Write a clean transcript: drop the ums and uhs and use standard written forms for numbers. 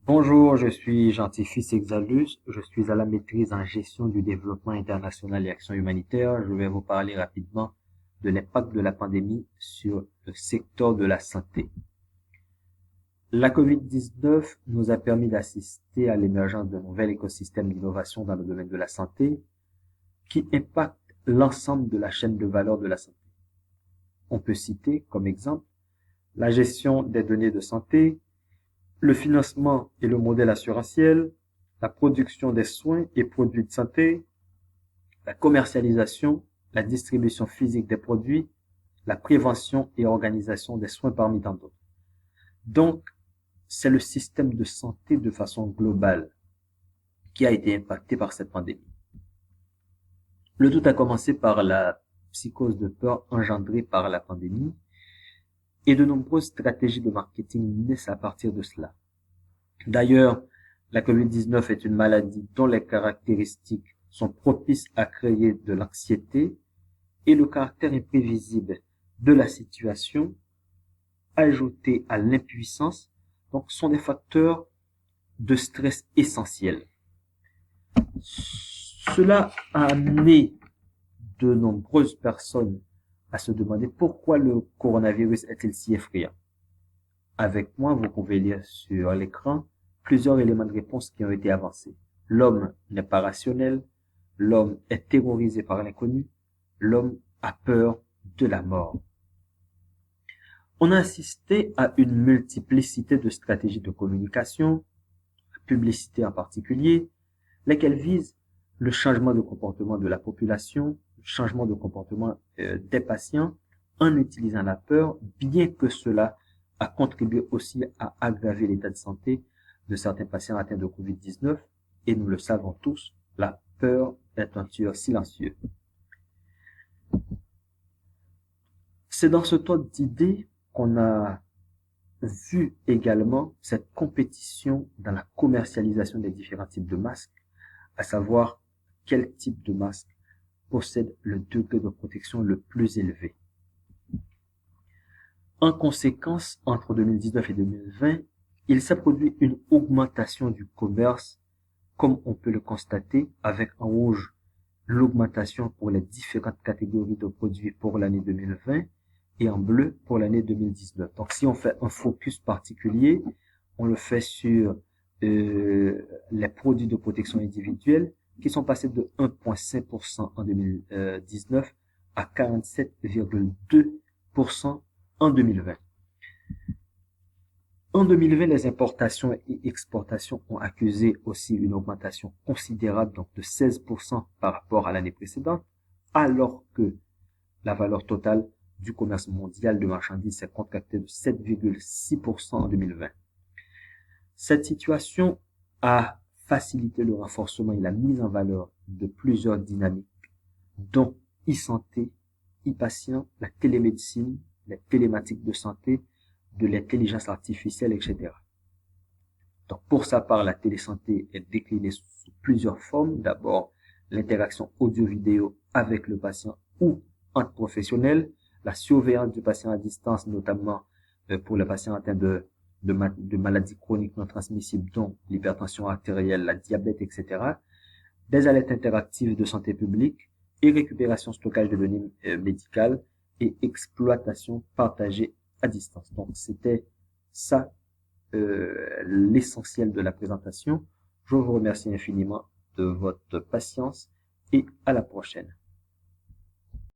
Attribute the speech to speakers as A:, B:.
A: Bonjour, je suis Jean-Fils Exalus, je suis à la maîtrise en gestion du développement international et action humanitaire. Je vais vous parler rapidement de l'impact de la pandémie sur le secteur de la santé. La COVID-19 nous a permis d'assister à l'émergence d'un nouvel écosystème d'innovation dans le domaine de la santé qui impacte l'ensemble de la chaîne de valeur de la santé. On peut citer comme exemple la gestion des données de santé, le financement et le modèle assurantiel, la production des soins et produits de santé, la commercialisation, la distribution physique des produits, la prévention et organisation des soins parmi tant d'autres. Donc, c'est le système de santé de façon globale qui a été impacté par cette pandémie. Le tout a commencé par la psychose de peur engendrée par la pandémie et de nombreuses stratégies de marketing naissent à partir de cela. D'ailleurs, la COVID-19 est une maladie dont les caractéristiques sont propices à créer de l'anxiété et le caractère imprévisible de la situation, ajouté à l'impuissance, donc sont des facteurs de stress essentiels. Cela a amené de nombreuses personnes à se demander pourquoi le coronavirus est-il si effrayant. Avec moi, vous pouvez lire sur l'écran plusieurs éléments de réponse qui ont été avancés. L'homme n'est pas rationnel, l'homme est terrorisé par l'inconnu, l'homme a peur de la mort. On a assisté à une multiplicité de stratégies de communication, la publicité en particulier, lesquelles visent le changement de comportement de la population, le changement de comportement des patients en utilisant la peur, bien que cela a contribué aussi à aggraver l'état de santé de certains patients atteints de COVID-19. Et nous le savons tous, la peur est un tueur silencieux. C'est dans ce ton d'idées qu'on a vu également cette compétition dans la commercialisation des différents types de masques, à savoir quel type de masque possède le degré de protection le plus élevé. En conséquence, entre 2019 et 2020, il s'est produit une augmentation du commerce, comme on peut le constater, avec en rouge l'augmentation pour les différentes catégories de produits pour l'année 2020 et en bleu pour l'année 2019. Donc, si on fait un focus particulier, on le fait sur les produits de protection individuelle qui sont passés de 1,5% en 2019 à 47,2% en 2020. En 2020, les importations et exportations ont accusé aussi une augmentation considérable, donc de 16% par rapport à l'année précédente, alors que la valeur totale du commerce mondial de marchandises s'est contractée de 7,6% en 2020. Cette situation a facilité le renforcement et la mise en valeur de plusieurs dynamiques, dont e-santé, e-patient, la télémédecine, les télématiques de santé, de l'intelligence artificielle, etc. Donc, pour sa part, la télésanté est déclinée sous plusieurs formes. D'abord, l'interaction audio-vidéo avec le patient ou entre professionnels, la surveillance du patient à distance, notamment pour les patients atteints de maladies chroniques non transmissibles, dont l'hypertension artérielle, la diabète, etc. Des alertes interactives de santé publique et récupération stockage de données médicales et exploitation partagée à distance. Donc, c'était ça l'essentiel de la présentation. Je vous remercie infiniment de votre patience et à la prochaine.